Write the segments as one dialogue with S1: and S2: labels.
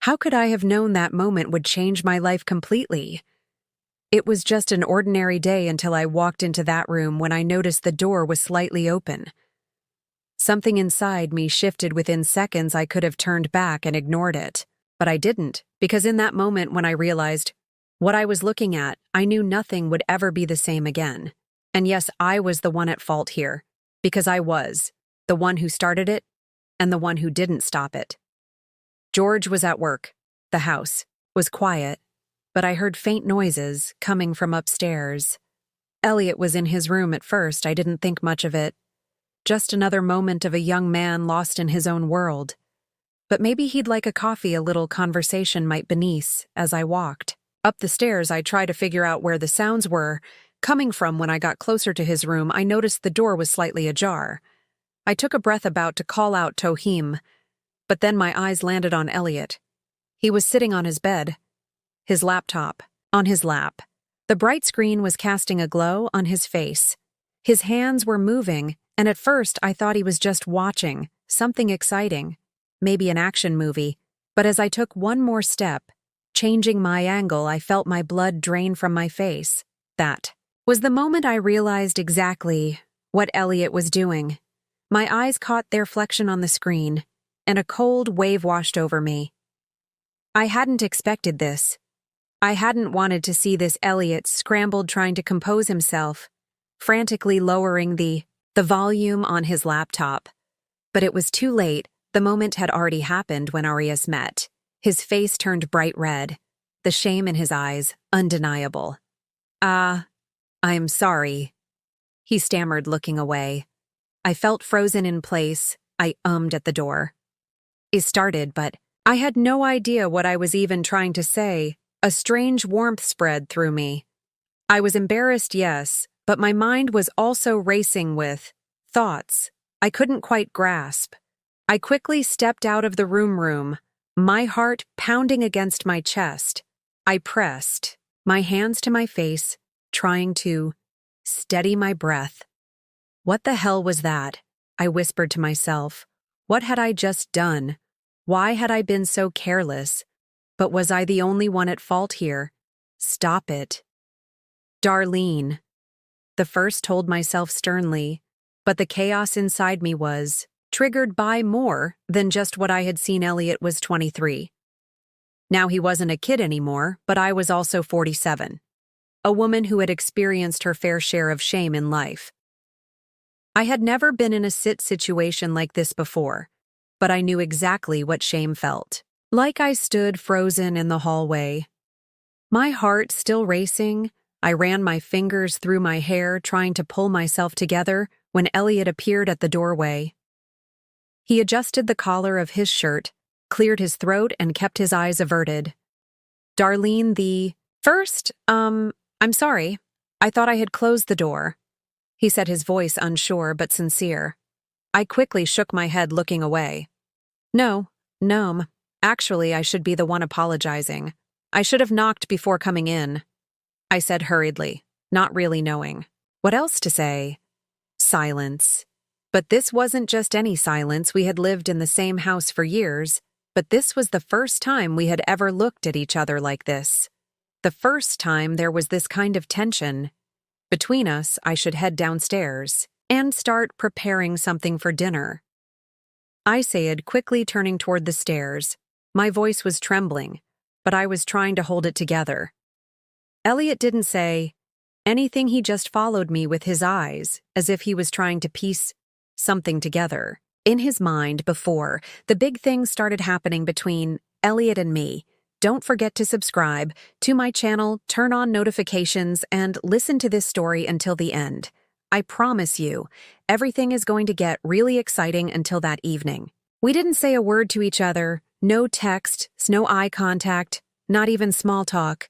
S1: How could I have known that moment would change my life completely? It was just an ordinary day until I walked into that room when I noticed the door was slightly open. Something inside me shifted within seconds. I could have turned back and ignored it, but I didn't, because in that moment when I realized what I was looking at, I knew nothing would ever be the same again. And yes, I was the one at fault here, because I was the one who started it and the one who didn't stop it. George was at work. The house was quiet, but I heard faint noises coming from upstairs. Elliot was in his room at first. I didn't think much of it. Just another moment of a young man lost in his own world. But maybe he'd like a coffee. A little conversation might be nice. As I walked up the stairs, I tried to figure out where the sounds were coming from. When I got closer to his room, I noticed the door was slightly ajar. I took a breath, about to call out Tohim, but then my eyes landed on Elliot. He was sitting on his bed, his laptop on his lap. The bright screen was casting a glow on his face. His hands were moving, and at first I thought he was just watching something exciting, maybe an action movie. But as I took one more step, changing my angle, I felt my blood drain from my face. That was the moment I realized exactly what Elliot was doing. My eyes caught their reflection on the screen, and a cold wave washed over me. I hadn't expected this. I hadn't wanted to see this. Elliot scrambled, trying to compose himself, frantically lowering the volume on his laptop. But it was too late. The moment had already happened when Arias met. His face turned bright red, the shame in his eyes undeniable. I'm sorry," he stammered, looking away. I felt frozen in place. I ummed at the door. It started, but I had no idea what I was even trying to say. A strange warmth spread through me. I was embarrassed, yes, but my mind was also racing with thoughts I couldn't quite grasp. I quickly stepped out of the room, my heart pounding against my chest. I pressed my hands to my face, trying to steady my breath. What the hell was that? I whispered to myself. What had I just done? Why had I been so careless? But was I the only one at fault here? Stop it. Darlene. The first told myself sternly, but the chaos inside me was triggered by more than just what I had seen. Elliot was 23. Now he wasn't a kid anymore, but I was also 47. A woman who had experienced her fair share of shame in life. I had never been in a situation like this before, but I knew exactly what shame felt. Like I stood frozen in the hallway, my heart still racing. I ran my fingers through my hair, trying to pull myself together, when Elliot appeared at the doorway. He adjusted the collar of his shirt, cleared his throat, and kept his eyes averted. Darlene, I'm sorry. I thought I had closed the door, he said, his voice unsure but sincere. I quickly shook my head, looking away. No. Actually, I should be the one apologizing. I should have knocked before coming in, I said hurriedly, not really knowing what else to say. Silence. But this wasn't just any silence. We had lived in the same house for years, but this was the first time we had ever looked at each other like this. The first time there was this kind of tension. Between us, I should head downstairs and start preparing something for dinner. I said, quickly turning toward the stairs. My voice was trembling, but I was trying to hold it together. Elliot didn't say anything. He just followed me with his eyes, as if he was trying to piece something together in his mind before the big thing started happening between Elliot and me. Don't forget to subscribe to my channel, turn on notifications, and listen to this story until the end. I promise you, everything is going to get really exciting until that evening. We didn't say a word to each other, no texts, no eye contact, not even small talk.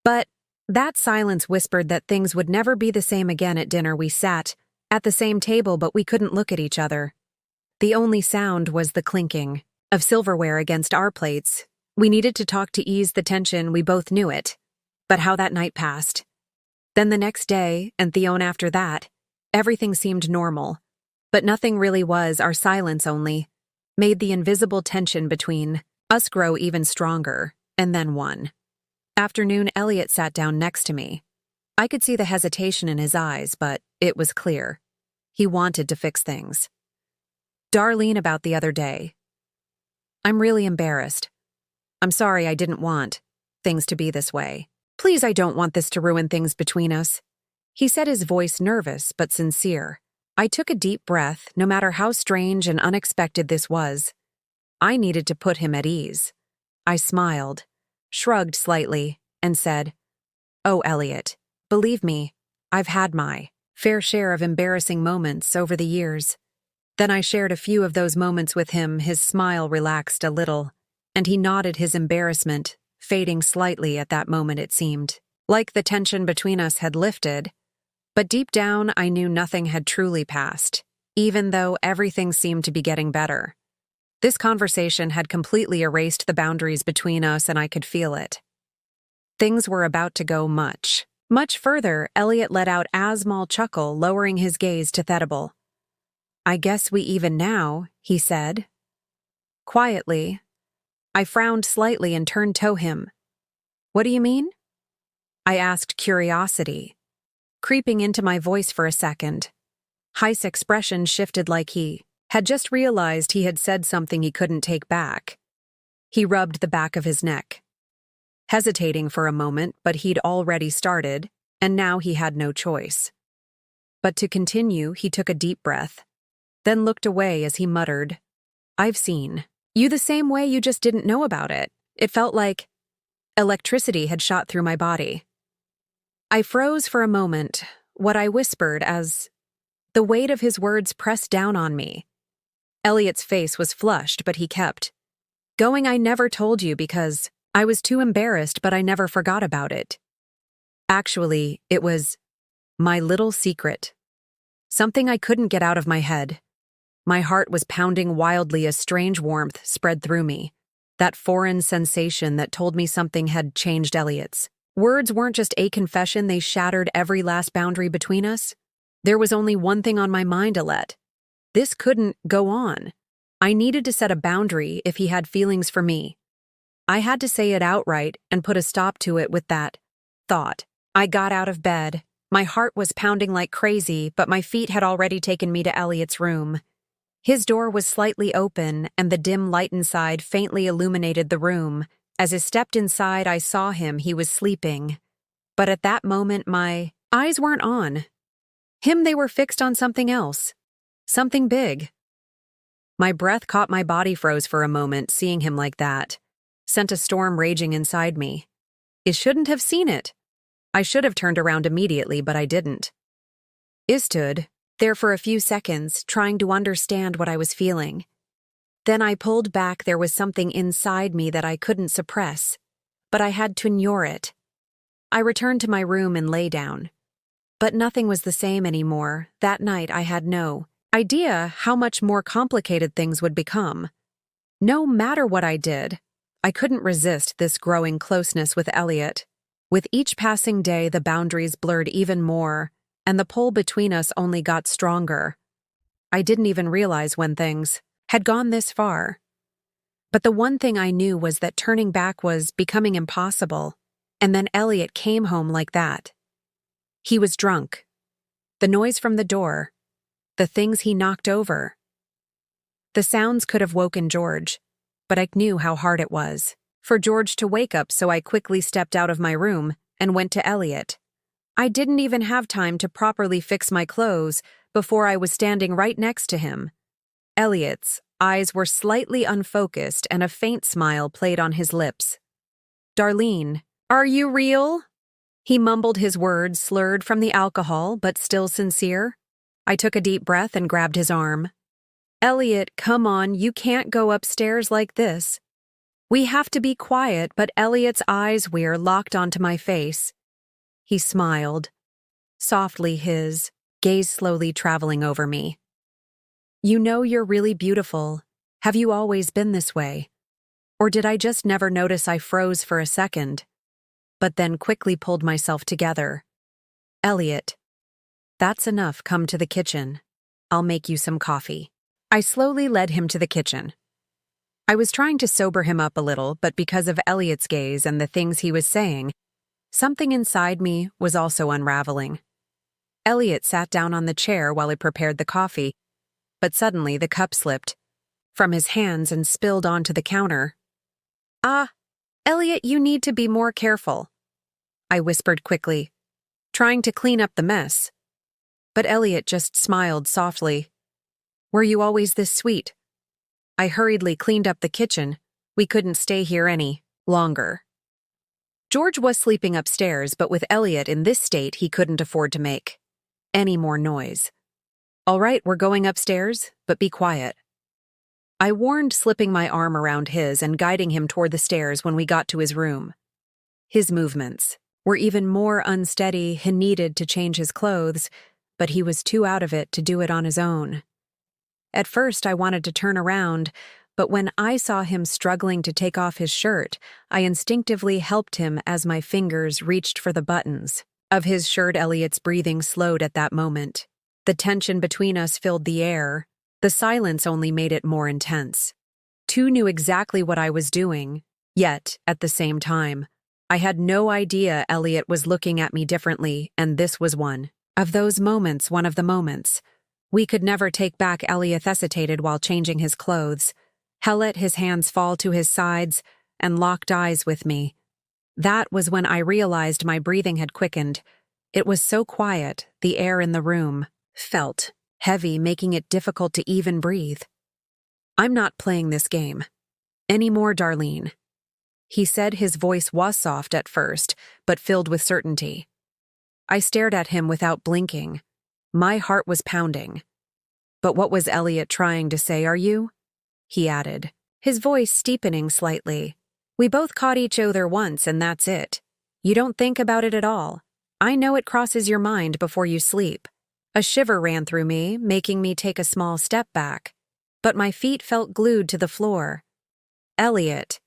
S1: But that silence whispered that things would never be the same again. At dinner, we sat at the same table, but we couldn't look at each other. The only sound was the clinking of silverware against our plates. We needed to talk to ease the tension. We both knew it. But how that night passed. Then the next day, and Theon after that, everything seemed normal. But nothing really was. Our silence only made the invisible tension between Us grow even stronger, and then one afternoon, Elliot sat down next to me. I could see the hesitation in his eyes, but it was clear. He wanted to fix things. Darlene, about the other day. I'm really embarrassed. I'm sorry, I didn't want things to be this way. Please, I don't want this to ruin things between us. He said, his voice nervous but sincere. I took a deep breath, no matter how strange and unexpected this was. I needed to put him at ease. I smiled, shrugged slightly, and said, "Oh, Elliot, believe me, I've had my fair share of embarrassing moments over the years." Then I shared a few of those moments with him. His smile relaxed a little, and he nodded, his embarrassment fading slightly at that moment, it seemed. Like the tension between us had lifted, but deep down I knew nothing had truly passed, even though everything seemed to be getting better. This conversation had completely erased the boundaries between us, and I could feel it. Things were about to go much further. Elliot let out a small chuckle, lowering his gaze to Thedible. "I guess we even now," he said. Quietly, I frowned slightly and turned to him. "What do you mean?" I asked, curiosity creeping into my voice for a second. Heist's expression shifted, like he had just realized he had said something he couldn't take back. He rubbed the back of his neck, hesitating for a moment, but he'd already started, and now he had no choice. But to continue, he took a deep breath, then looked away as he muttered, "I've seen you the same way, you just didn't know about it." It felt like electricity had shot through my body. I froze for a moment, what I whispered as the weight of his words pressed down on me. Elliot's face was flushed, but he kept going. "I never told you because I was too embarrassed, but I never forgot about it. Actually, it was my little secret. Something I couldn't get out of my head." My heart was pounding wildly. A strange warmth spread through me, that foreign sensation that told me something had changed. Elliot's words weren't just a confession, they shattered every last boundary between us. There was only one thing on my mind, Alette. This couldn't go on. I needed to set a boundary if he had feelings for me. I had to say it outright and put a stop to it with that thought. I got out of bed. My heart was pounding like crazy, but my feet had already taken me to Elliot's room. His door was slightly open, and the dim light inside faintly illuminated the room. As I stepped inside, I saw him. He was sleeping. But at that moment, my eyes weren't on him. They were fixed on something else. Something big. My breath caught, my body froze for a moment. Seeing him like that sent a storm raging inside me. I shouldn't have seen it. I should have turned around immediately, but I didn't. I stood there for a few seconds, trying to understand what I was feeling. Then I pulled back. There was something inside me that I couldn't suppress, but I had to ignore it. I returned to my room and lay down. But nothing was the same anymore. That night I had no idea how much more complicated things would become. No matter what I did, I couldn't resist this growing closeness with Elliot. With each passing day, the boundaries blurred even more, and the pull between us only got stronger. I didn't even realize when things had gone this far. But the one thing I knew was that turning back was becoming impossible. And then Elliot came home like that. He was drunk. The noise from the door, the things he knocked over. The sounds could have woken George, but I knew how hard it was for George to wake up, so I quickly stepped out of my room and went to Elliot. I didn't even have time to properly fix my clothes before I was standing right next to him. Elliot's eyes were slightly unfocused and a faint smile played on his lips. "Darlene, are you real?" He mumbled, his words slurred from the alcohol, but still sincere. I took a deep breath and grabbed his arm. "Elliot, come on, you can't go upstairs like this. We have to be quiet." But Elliot's eyes were locked onto my face. He smiled, softly, his gaze slowly traveling over me. "You know you're really beautiful. Have you always been this way? Or did I just never notice?" I froze for a second, but then quickly pulled myself together. "Elliot, that's enough. Come to the kitchen. I'll make you some coffee." I slowly led him to the kitchen. I was trying to sober him up a little, but because of Elliot's gaze and the things he was saying, something inside me was also unraveling. Elliot sat down on the chair while he prepared the coffee, but suddenly the cup slipped from his hands and spilled onto the counter. "Ah, Elliot, you need to be more careful," I whispered quickly, trying to clean up the mess. But Elliot just smiled softly. "Were you always this sweet?" I hurriedly cleaned up the kitchen. We couldn't stay here any longer. George was sleeping upstairs, but with Elliot in this state, he couldn't afford to make any more noise. "All right, we're going upstairs, but be quiet," I warned, slipping my arm around his and guiding him toward the stairs when we got to his room. His movements were even more unsteady. He needed to change his clothes, but he was too out of it to do it on his own. At first, I wanted to turn around, but when I saw him struggling to take off his shirt, I instinctively helped him as my fingers reached for the buttons of his shirt. Elliot's breathing slowed at that moment. The tension between us filled the air. The silence only made it more intense. Two knew exactly what I was doing, yet, at the same time, I had no idea Elliot was looking at me differently, and this was one of those moments, one of the moments. We could never take back. Elliot hesitated while changing his clothes. He let his hands fall to his sides and locked eyes with me. That was when I realized my breathing had quickened. It was so quiet, the air in the room felt heavy, making it difficult to even breathe. "I'm not playing this game anymore, Darlene," he said. His voice was soft at first, but filled with certainty. I stared at him without blinking. My heart was pounding. "But what was Elliot trying to say, are you?" he added, his voice steepening slightly. "We both caught each other once, and that's it. You don't think about it at all. I know it crosses your mind before you sleep." A shiver ran through me, making me take a small step back, but my feet felt glued to the floor. "Elliot,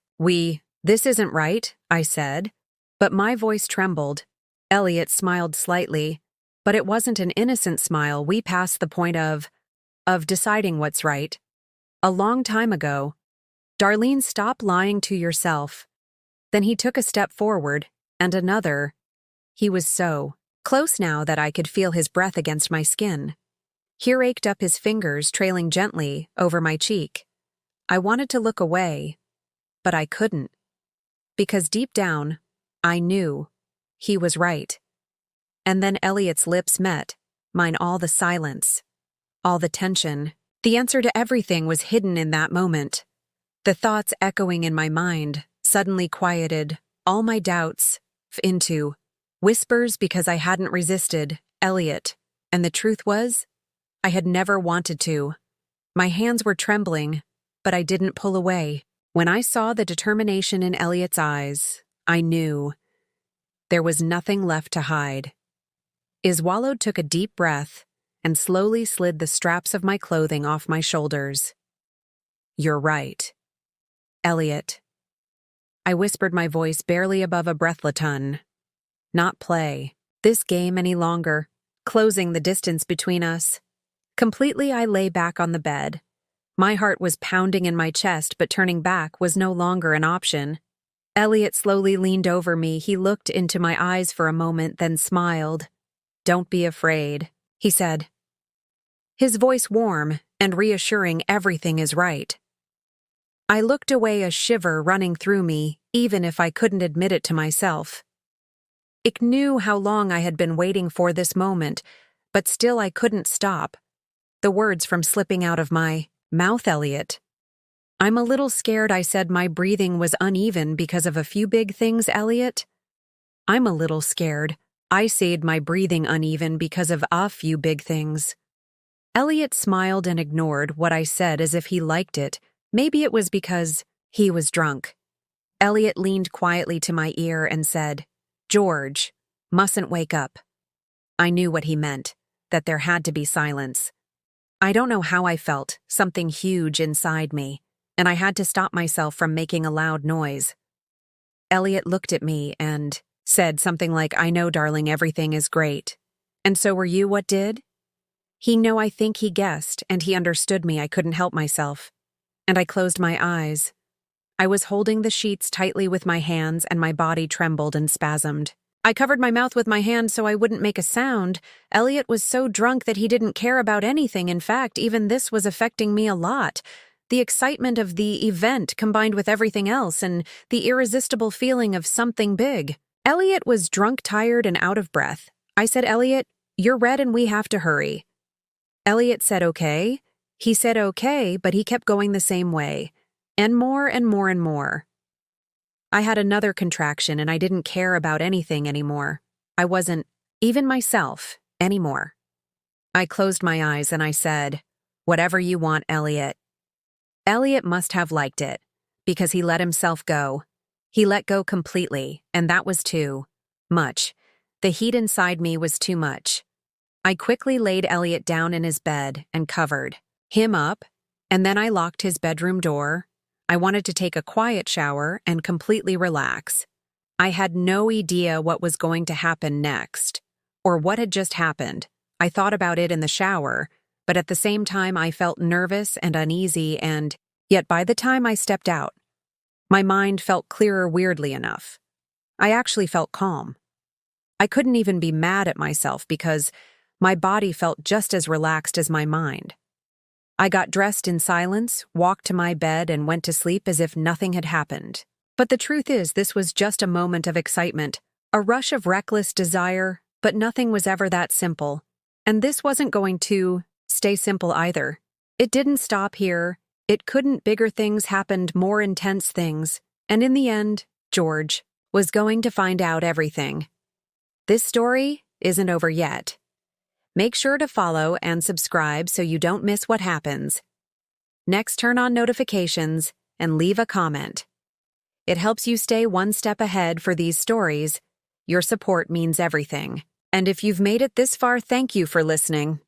S1: this isn't right," I said, but my voice trembled. Elliot smiled slightly, but it wasn't an innocent smile. "We passed the point of deciding what's right a long time ago. Darlene, stop lying to yourself." Then he took a step forward, and another. He was so close now that I could feel his breath against my skin. He raked up his fingers, trailing gently over my cheek. I wanted to look away, but I couldn't, because deep down, I knew he was right. And then Elliot's lips met mine, all the silence, all the tension. The answer to everything was hidden in that moment. The thoughts echoing in my mind suddenly quieted all my doubts into whispers because I hadn't resisted Elliot, and the truth was, I had never wanted to. My hands were trembling, but I didn't pull away. When I saw the determination in Elliot's eyes, I knew there was nothing left to hide. Iswallow took a deep breath and slowly slid the straps of my clothing off my shoulders. "You're right, Elliot," I whispered, my voice barely above a breathlatone. "Not play this game any longer," closing the distance between us. Completely, I lay back on the bed. My heart was pounding in my chest, but turning back was no longer an option. Elliot slowly leaned over me. He looked into my eyes for a moment, then smiled. "Don't be afraid," he said, his voice warm and reassuring. "Everything is right." I looked away, a shiver running through me, even if I couldn't admit it to myself. I knew how long I had been waiting for this moment, but still I couldn't stop the words from slipping out of my mouth. "Elliot, I'm a little scared," I said. My breathing was uneven because of a few big things. "Elliot, I'm a little scared," I said, my breathing uneven because of a few big things. Elliot smiled and ignored what I said as if he liked it. Maybe it was because he was drunk. Elliot leaned quietly to my ear and said, "George, mustn't wake up." I knew what he meant, that there had to be silence. I don't know how I felt, something huge inside me, and I had to stop myself from making a loud noise. Elliot looked at me and said something like, "I know, darling, everything is great. And so were you. What did?" I think he guessed, and he understood me. I couldn't help myself. and I closed my eyes. I was holding the sheets tightly with my hands, and my body trembled and spasmed. I covered my mouth with my hand so I wouldn't make a sound. Elliot was so drunk that he didn't care about anything. In fact, even this was affecting me a lot. The excitement of the event combined with everything else and the irresistible feeling of something big. Elliot was drunk, tired, and out of breath. I said, "Elliot, you're red and we have to hurry." Elliot said, "Okay." He said okay, but he kept going the same way. And more and more and more. I had another contraction and I didn't care about anything anymore. I wasn't, even myself, anymore. I closed my eyes and I said, "Whatever you want, Elliot." Elliot must have liked it, because he let himself go. He let go completely, and that was too much. The heat inside me was too much. I quickly laid Elliot down in his bed and covered him up, and then I locked his bedroom door. I wanted to take a quiet shower and completely relax. I had no idea what was going to happen next, or what had just happened. I thought about it in the shower, but at the same time I felt nervous and uneasy, and yet by the time I stepped out, my mind felt clearer weirdly enough. I actually felt calm. I couldn't even be mad at myself because my body felt just as relaxed as my mind. I got dressed in silence, walked to my bed, and went to sleep as if nothing had happened. But the truth is, this was just a moment of excitement, a rush of reckless desire, but nothing was ever that simple. And this wasn't going to stay simple either. It didn't stop here. It couldn't. Bigger things happened, more intense things. And in the end, George was going to find out everything. This story isn't over yet. Make sure to follow and subscribe so you don't miss what happens. Next, turn on notifications and leave a comment. It helps you stay one step ahead for these stories. Your support means everything. And if you've made it this far, thank you for listening.